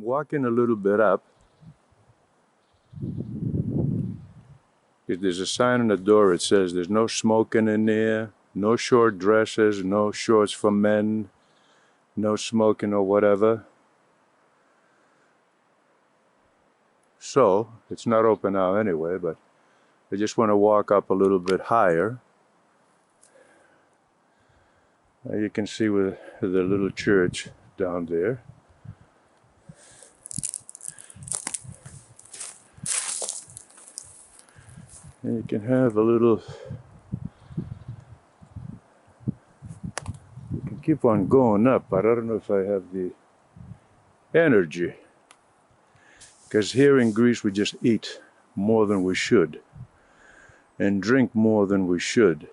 walking a little bit up. There's a sign on the door. It says there's no smoking in there, no short dresses, no shorts for men, no smoking or whatever. So it's not open now anyway, but I just want to walk up a little bit higher. You can see with the little church down there. And you can have a little, you can keep on going up, but I don't know if I have the energy. Because here in Greece we just eat more than we should, and drink more than we should,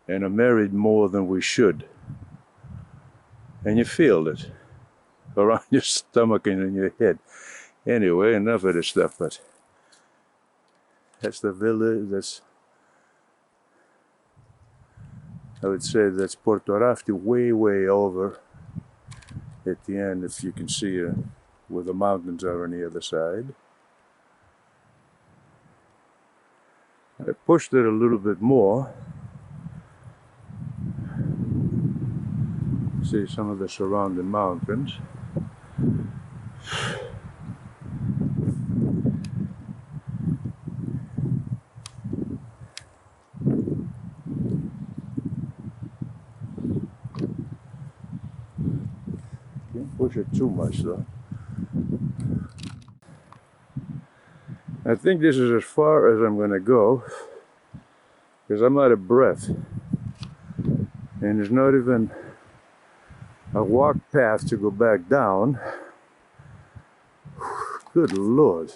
and are married more than we should. And you feel it around your stomach and in your head. Anyway, enough of this stuff, but that's the village. I would say that's Porto Rafti, way over at the end, if you can see where the mountains are on the other side. I pushed it a little bit more. See some of the surrounding mountains. Can't push it too much though. I think this is as far as I'm going to go, because I'm out of breath. And there's not even a walk path to go back down. Good Lord.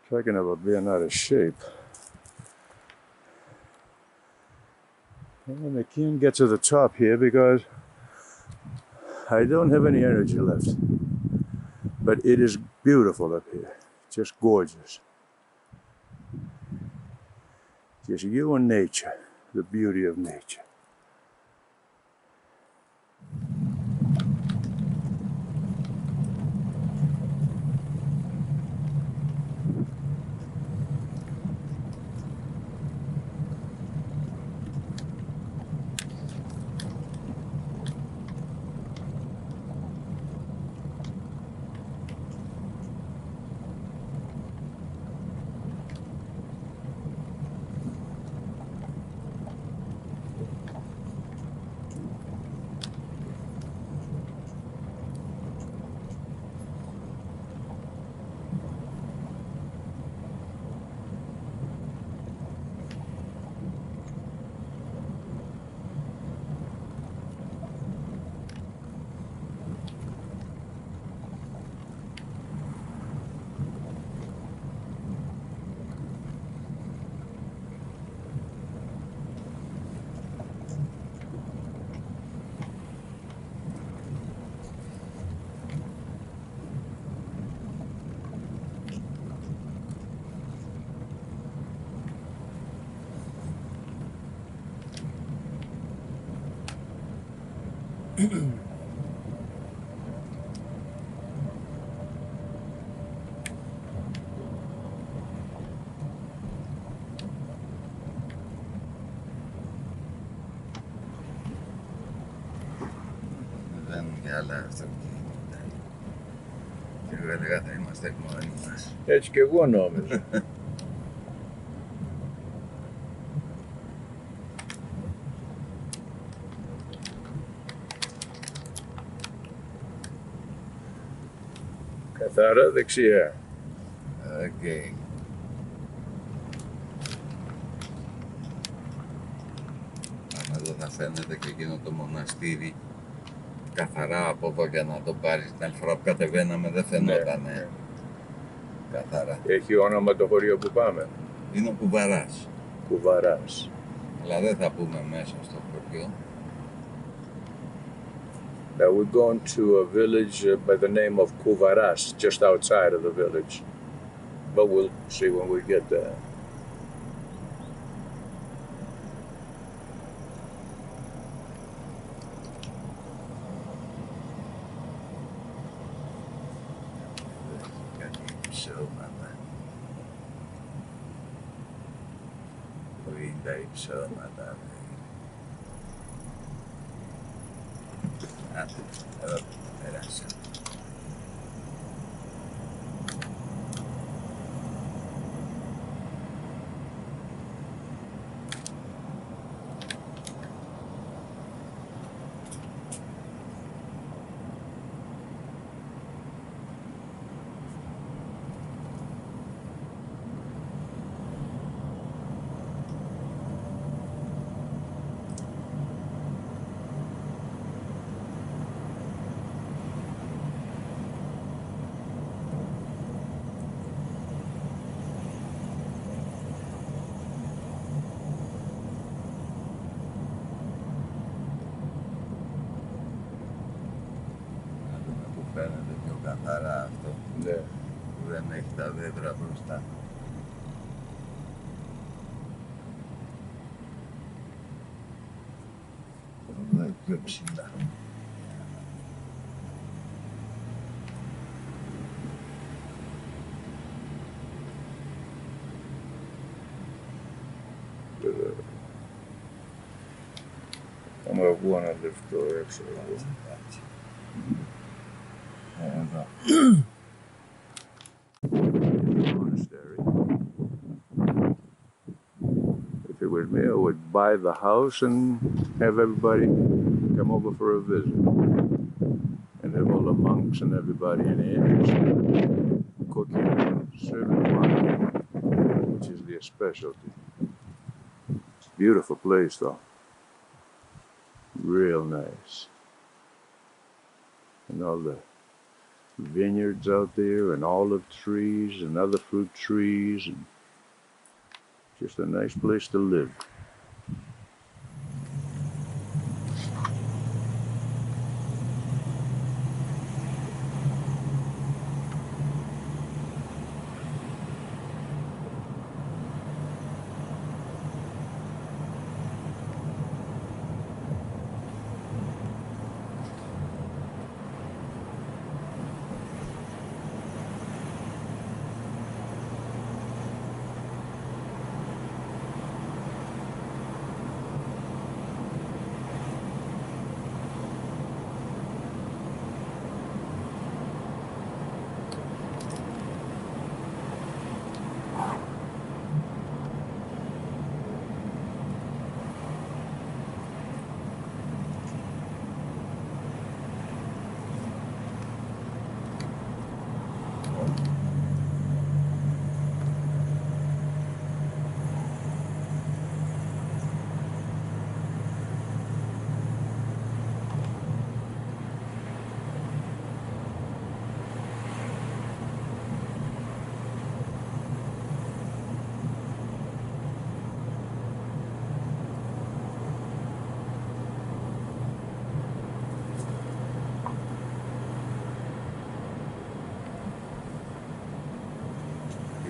Talking about being out of shape. And I can't get to the top here because I don't have any energy left. But it is beautiful up here. Just gorgeous. Just you and nature. The beauty of nature. Δεν και άλλα αυτοκίνητα. Και εγώ έλεγα θα είμαστε μόνοι μας. Έτσι και εγώ νόμιζα. Καθαρά δεξιά. Okay. Πάμε εδώ θα φαίνεται και εκείνο το μοναστήρι καθαρά από εδώ για να το πάρεις. Την άλλη φορά που κατεβαίναμε δεν φαινότανε. Ναι. Καθαρά. Έχει όνομα το χωριό που πάμε. Είναι ο Κουβαράς. Κουβαράς. Αλλά δεν θα πούμε μέσα στο χωριό. Now we're going to a village by the name of Kuvaras, just outside of the village. But we'll see when we get there. υψώματα. Πού είναι τα υψώματα, άντε, εδώ πέρασα. Φαίνεται πιο καθαρά αυτό, Ναι. που δεν έχει τα δέντρα μπροστά. Εδώ είναι πιο ψηλά. Άμα βγω να λεφτώ έξω εδώ. Εδώ. Monastery. If it was me, I would buy the house and have everybody come over for a visit. And have all the monks and everybody in it cooking and serving wine, which is their specialty. Beautiful place though. Real nice. And all the vineyards out there and olive trees and other fruit trees and just a nice place to live.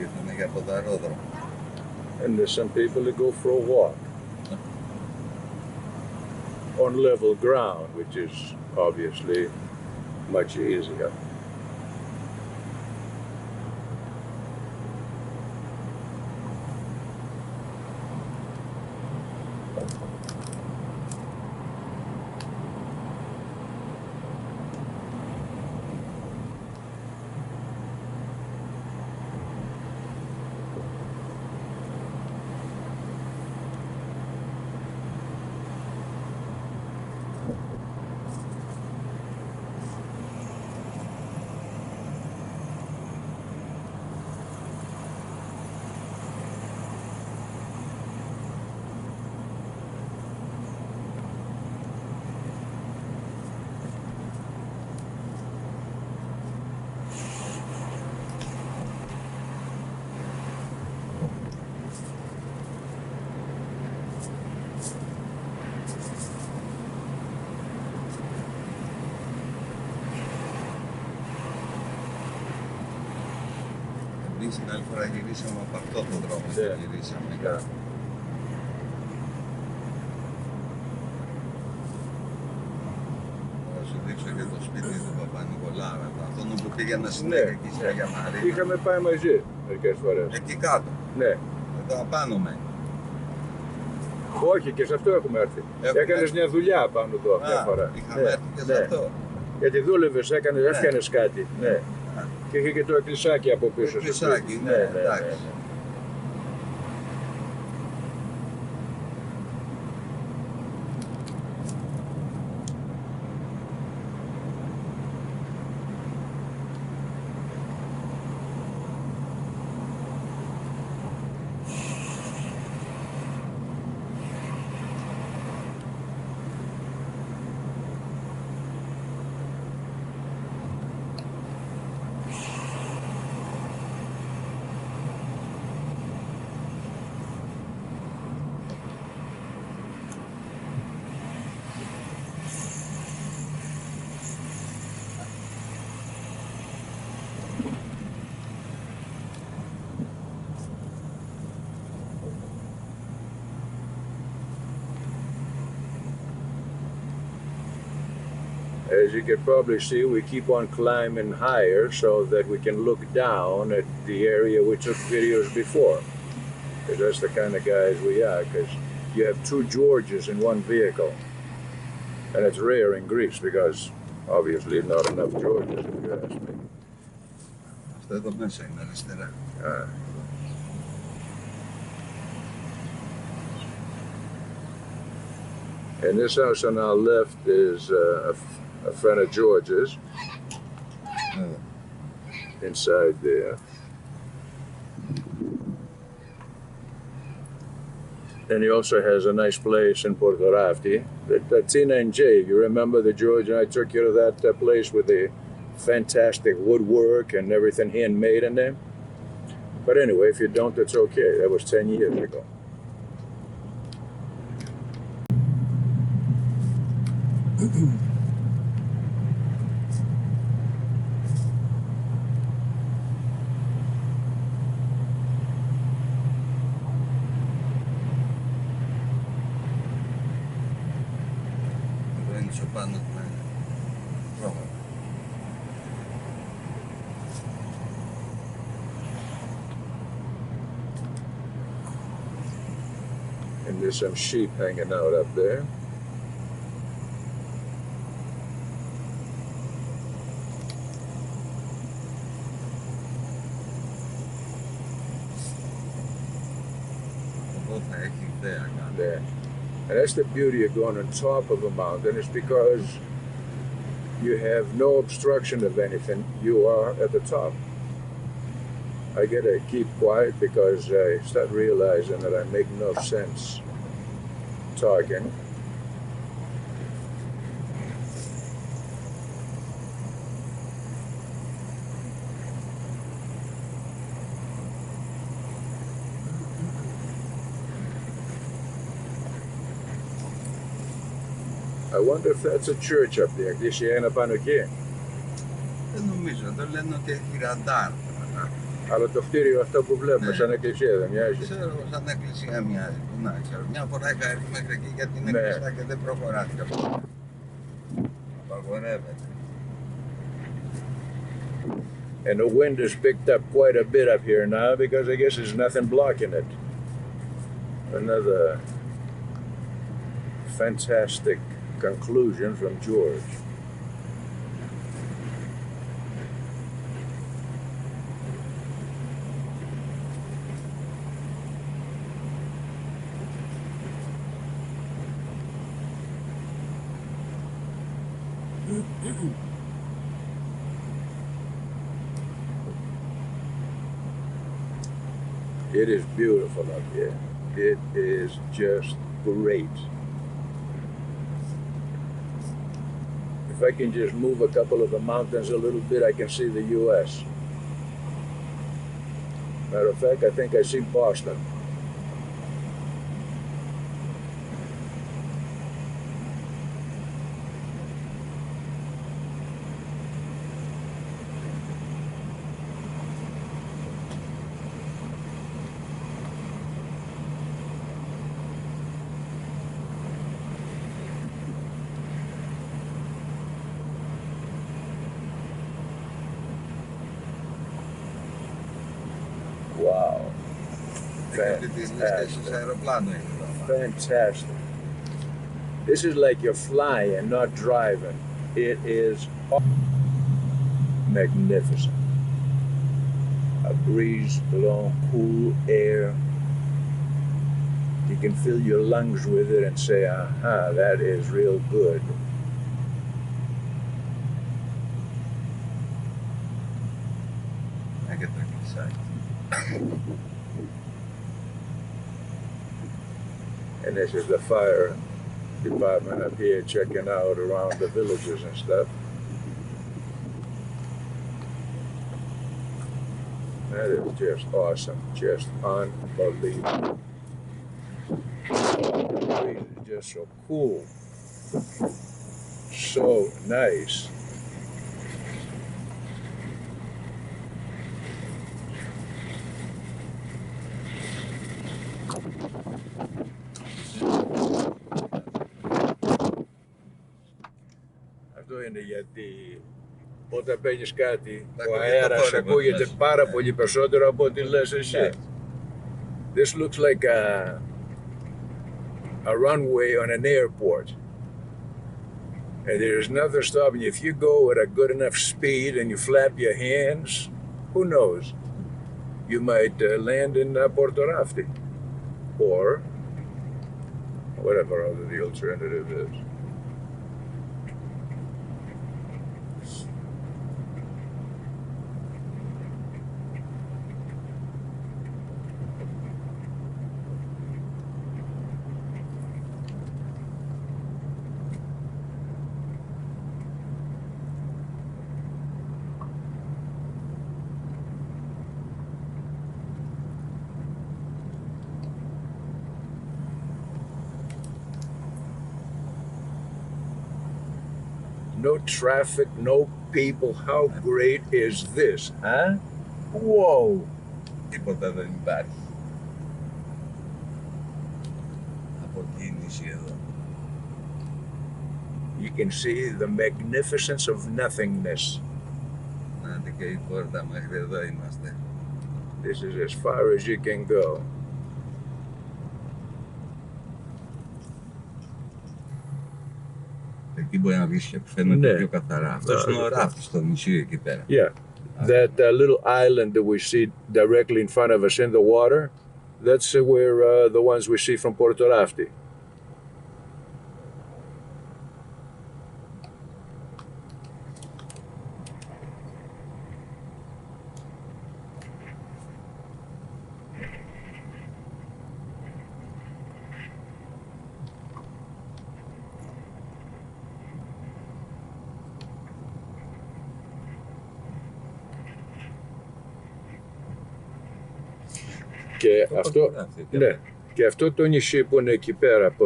Ήρθανε για ποδαρόδρομο. And there's some people that go for a walk on level ground, which is obviously much easier. Εμείς την άλλη φορά γυρίσαμε από αυτό το δρόμο, Ναι. γυρίσαμε. Yeah. Θα σου δείξω και το σπίτι του Παπα-Νικολάου. Αυτόν που πήγαινα συνέχεια Ναι, εκεί στη ναι. Αγία Μαρίνα. Είχαμε πάει μαζί μερικές φορές. Εκεί κάτω, Ναι. εδώ απάνω με. Όχι, και σε αυτό έχουμε έρθει. Έχουμε Έκανες έρθει. μια δουλειά πάνω εδώ μια φορά. Είχαμε έρθει και σε αυτό. Γιατί δούλευες, έφτιανες κάτι. Ναι. Α, Και είχε και το εκκλησάκι από πίσω. στο εκκλησάκι, σπίτι. ναι, εντάξει. As you can probably see, we keep on climbing higher so that we can look down at the area we took videos before. Because that's the kind of guys we are, because you have two Georges in one vehicle. And it's rare in Greece because obviously not enough Georges, if you ask me. Αυτό εδώ μέσα είναι αριστερά. And this house on our left is a friend of George's inside there. And he also has a nice place in Porto Rafti. The Tina and Jay, you remember that George and I took you to that place with the fantastic woodwork and everything handmade in there? But anyway, if you don't, it's okay. That was 10 years ago. Εδώ είναι στο πάνω με πρόγραμμα. And there's some sheep hanging out up there. Εδώ θα έχει ιδέα κάτι. There. And that's the beauty of going on top of a mountain, is because you have no obstruction of anything. You are at the top. I gotta keep quiet because I start realizing that I make no sense talking. I wonder if that's a church up there. Εκκλησία είναι πάνω εκεί. Δεν νομίζω, εδώ λένε ότι έχει ραντάρ. Αλλά το κτίριο αυτό που βλέπουμε Ναι. σαν εκκλησία δεν μοιάζει? Ξέρω, σαν εκκλησία μοιάζει. Πού να ξέρω. Μια φορά είχα έρθει μέχρι εκεί για την Ναι. εκκλησία και δεν προχωράθηκε αυτό. Απαγορεύεται. And the wind has picked up quite a bit up here now because I guess there's nothing blocking it. Another fantastic conclusion from George. It is beautiful up here. It is just great. If I can just move a couple of the mountains a little bit, I can see the U.S. Matter of fact, I think I see Boston. Γιατί τις λίστες στους αεροπλάνο είναι το όνομα. Fantastic. This is like you're flying, not driving. It is magnificent. A breeze blowing cool air. You can fill your lungs with it and say, aha, that is real good. Να και το κλεισάκι. And this is the fire department up here checking out around the villages and stuff. That is just awesome, just unbelievable. The breeze is just so cool, so nice. Αυτό είναι γιατί όταν παίρνεις κάτι, ο αέρας ακούγεται πάρα πολύ περισσότερο από ό,τι λες εσύ. This looks like a runway on an airport. And there's nothing stopping you. If you go at a good enough speed and you flap your hands, who knows? You might land in Porto Rafti or whatever other the alternative is. No traffic, no people. How great is this, huh? Whoa! Τίποτα δεν υπάρχει. Αποκίνηση εδώ. You can see the magnificence of nothingness. Να και η πόρτα μέχρι εδώ είμαστε. This is as far as you can go. Εκεί μπορεί να βγεις και φαίνεται πιο καθαρά. Αυτός είναι ο ράφτης στο νησί εκεί πέρα. Yeah. That little island that we see directly in front of us in the water, that's where the ones we see from Porto Rafti. Και αυτό το νησί που είναι εκεί πέρα,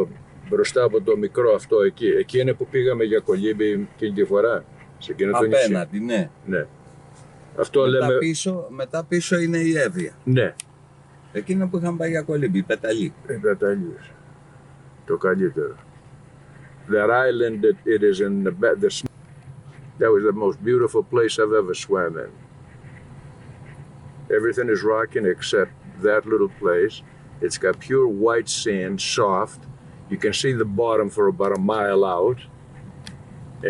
μπροστά από το μικρό αυτό εκεί είναι που πήγαμε για κολύμπη εκείνη τη φορά, σε εκείνο το νησί. Απέναντι, ναι. Ναι. Αυτό μετά πίσω είναι η Εύβοια. Ναι. Εκείνο που είχαμε πάει για κολύμπη, η Πεταλή. Η Πεταλή. Το καλύτερο. That island that it is in that was the most beautiful place I've ever swam in. Everything is rocking except that little place. It's got pure white sand, soft. You can see the bottom for about a mile out.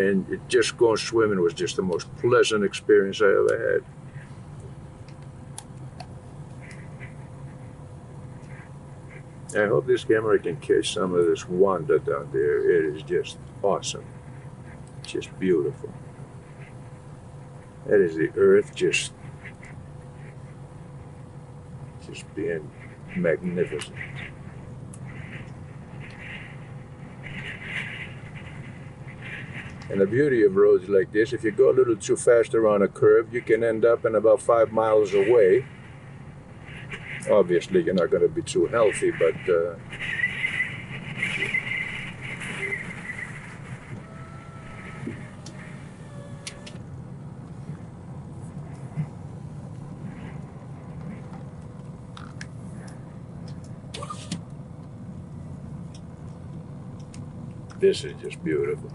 And just going swimming was just the most pleasant experience I ever had. I hope this camera can catch some of this wonder down there. It is just awesome. Just beautiful. That is the earth just being magnificent. And the beauty of roads like this, if you go a little too fast around a curve, you can end up in about 5 miles away. Obviously, you're not going to be too healthy, but this is just beautiful.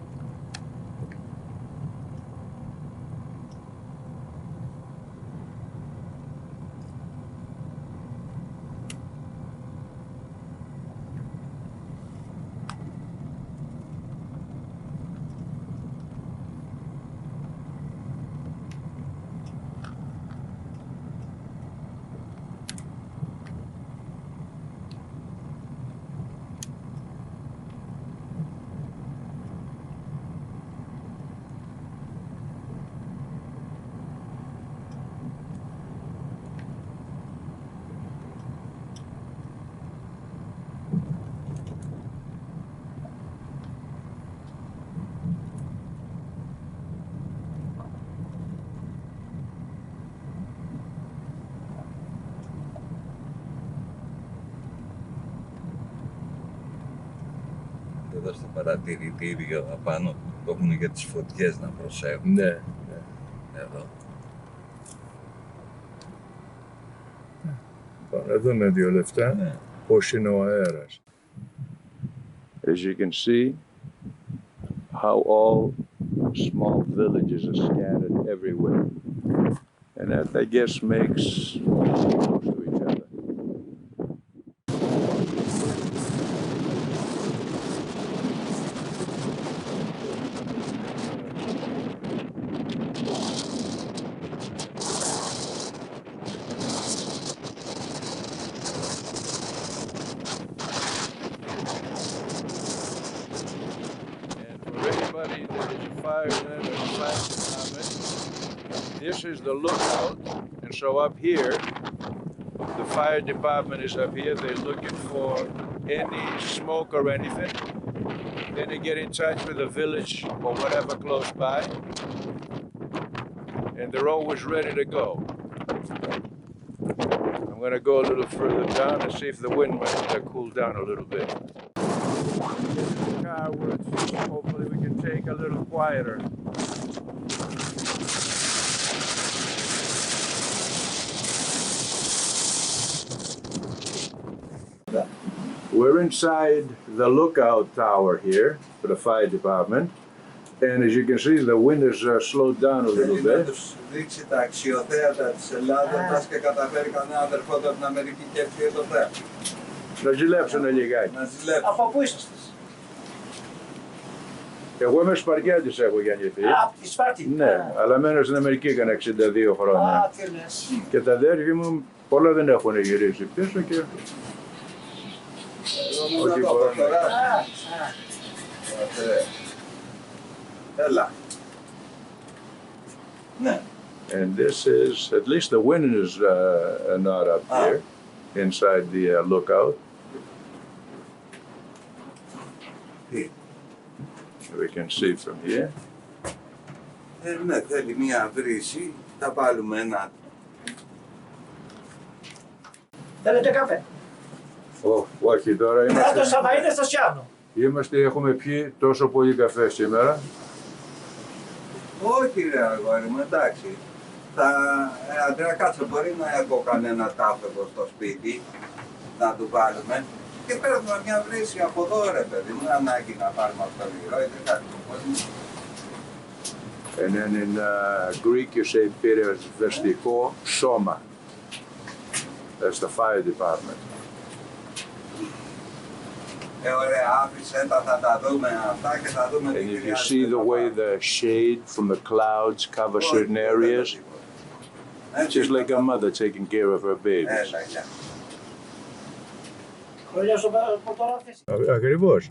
εδώ στο παρατηρητήριο απάνω το έχουν για τις φωτιές να προσέχουν. Ναι. Εδώ. Να δούμε 2 λεπτά Ναι. πώς είναι ο αέρας. As you can see, how all small villages are scattered everywhere. And that, I guess, makes close to each other. Anybody that is a fireman or a fire department, this is the lookout, and so up here, the fire department is up here. They're looking for any smoke or anything. Then they get in touch with the village or whatever close by, and they're always ready to go. I'm going to go a little further down and see if the wind might cool down a little bit. Car woods. Hopefully we can take a little quieter. We're inside the lookout tower here for the fire department, and as you can see, the wind has slowed down a little Θέλει να bit. τους δείξει τα αξιοθέατα της Ελλάδας και καταφέρει κανένα αδερφό του από την Αμερική και έρθει εδώ πέρα. Να ζηλέψουν λιγάκι. Να ζηλέψει. Από πού είσαστε? Εγώ είμαι Σπαρτιάτης, έχω γεννηθεί. Από τη Σπάρτη. Ναι, αλλά μένω στην Αμερική έκανα 62 χρόνια. Α, τι λες. Και τα αδέρφια μου πολλά δεν έχουν γυρίσει πίσω και Εγώ όχι να το μπορώ. αποφτεράσω. Ωραία. Έλα. Ναι. And this is, at least the wind is not up here, inside the lookout. Τι. We can see from here. Ναι, θέλει μία βρύση. Θα βάλουμε ένα. Θέλετε καφέ? Όχι τώρα, Κάτω θα είναι στο Σιάνο. έχουμε πιει τόσο πολύ καφέ σήμερα. Όχι ρε αγόρι μου, εντάξει. Αντρέα, κάτσε, μπορεί να έχω κανένα τάφεγο στο σπίτι, να του βάλουμε. Και παίρνουμε μια βρύση από εδώ ρε παιδί μου, ανάγκη να πάρουμε αυτό το γυρό, είναι κάτι του κόσμου. And then in Greek you say πυροσβεστικό σώμα. That's the fire department. Ωραία, άφησε τα, θα τα δούμε αυτά και θα δούμε And τι if you χρειάζεται see να the way πάρουμε. the shade from the clouds cover Όχι, certain δεν areas, είναι τίποτα. it's Έτσι, just like a mother taking care of her babies. Έλα, γεια. Χρόνια στο τώρα αυτές. Ακριβώς.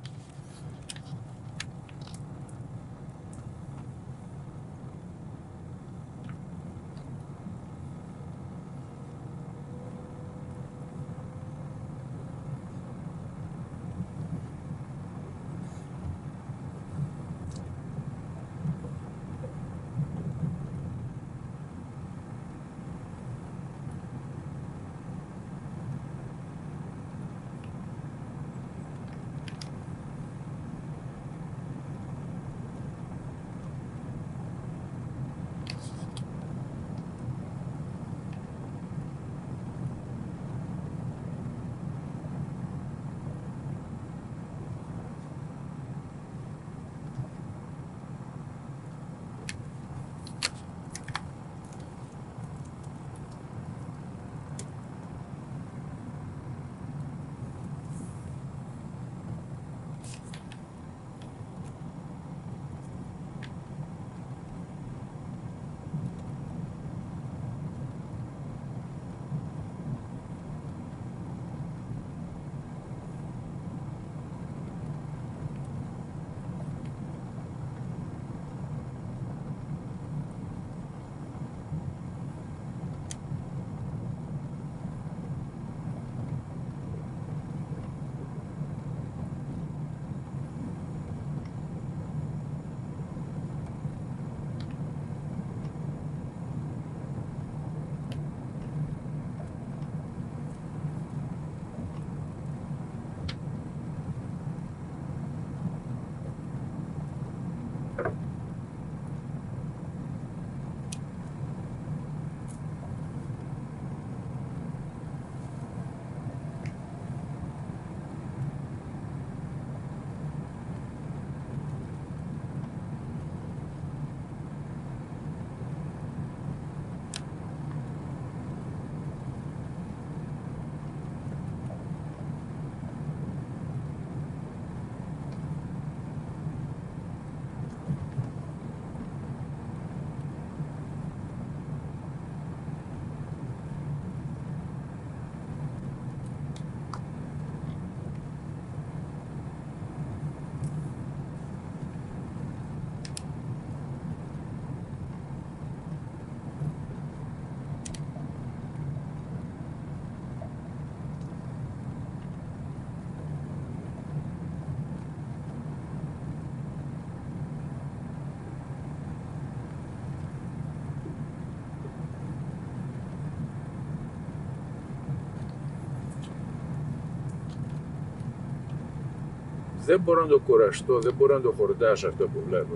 Δεν μπορώ να το κουραστώ, δεν μπορώ να το χορτάσω αυτό που βλέπω.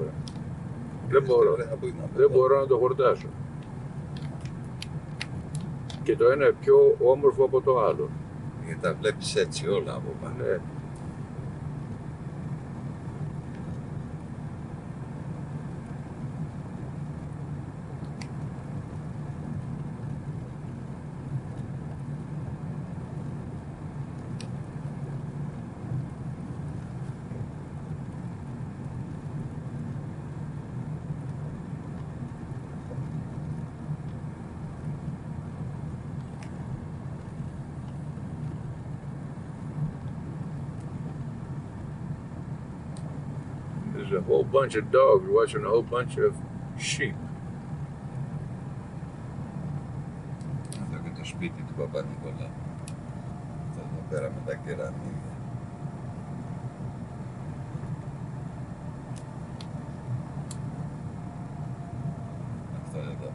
Δεν μπορώ. Δεν μπορώ να το χορτάσω. Και το ένα είναι πιο όμορφο από το άλλο. Γιατί τα βλέπεις έτσι όλα από πάνω. Ναι. There's a whole bunch of dogs watching a whole bunch of sheep. Αυτό και το σπίτι του Παπα-Νικολάου. Αυτό εδώ πέρα με τα κεραμίδια. Αυτό εδώ.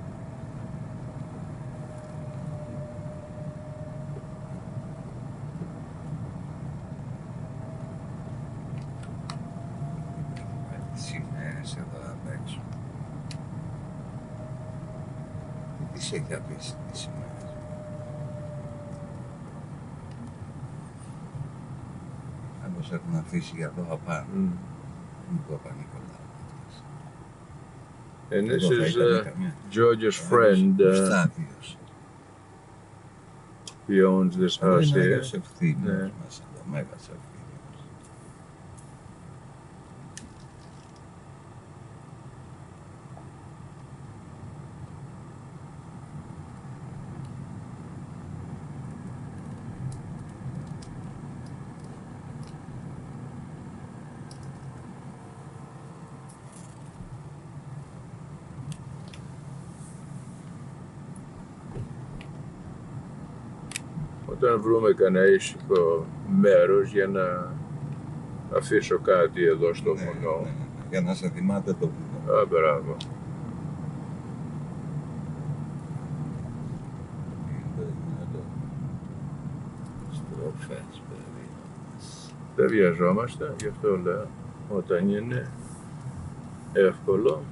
Σημαίες εδώ απ' έξω. Τι σε έχει αφήσει τις σημαίες? Άλλος έχουν αφήσει για εδώ απάνω. Του Παπα-Νικολάου. And this Εδώ θα is ήταν καμιά. George's friend. Στάδιος. He owns this house Είναι here. Άγιος Ευθύμιος Ναι. μέσα εδώ, Μέγας Ευθύμιος. Όταν βρούμε κανένα ήσυχο μέρος για να αφήσω κάτι εδώ στο Ναι, βουνό. ναι, ναι. Για να σε θυμάται το βουνό. Α, μπράβο. Είναι εδώ. Στροφές, παιδί. Δεν βιαζόμαστε, γι' αυτό λέω. Όταν είναι εύκολο.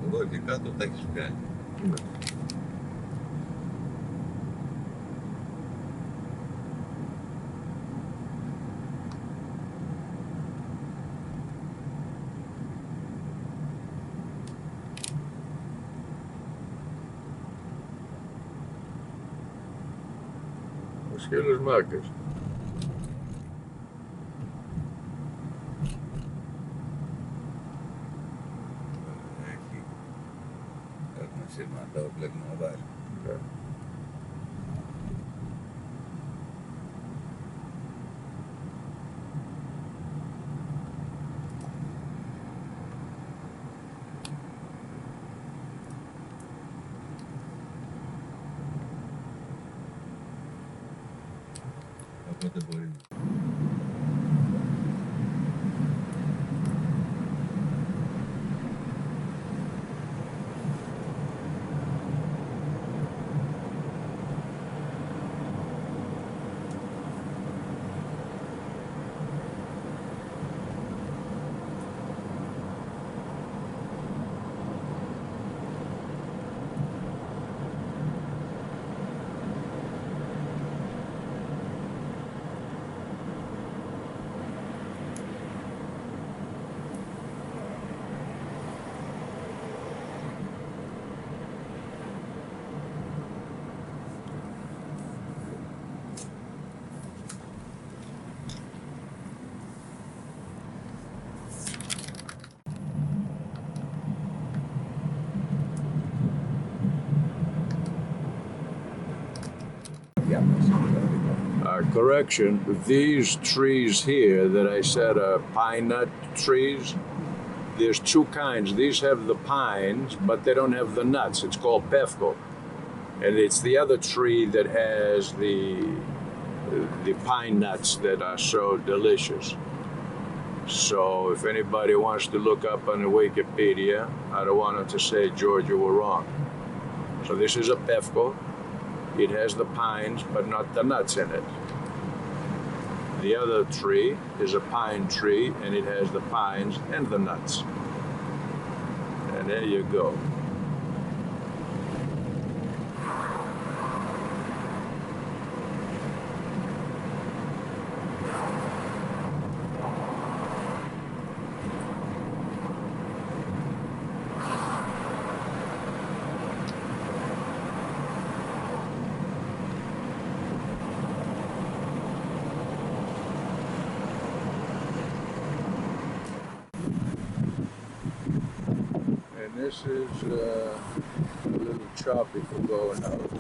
Εδώ και κάτω τα έχεις βγάλει. Ναι. Ο σκύλος Μάκας. Έχουμε σύρματα όπλα να βάλει. Ναι. Οπότε μπορεί να. correction, these trees here that I said are pine nut trees, there's two kinds. These have the pines, but they don't have the nuts. It's called pefko. And it's the other tree that has the pine nuts that are so delicious. So if anybody wants to look up on the Wikipedia, I don't want them to say, George, you were wrong. So this is a pefko. It has the pines, but not the nuts in it. The other tree is a pine tree, and it has the pines and the nuts. And there you go. This is a little choppy for going out.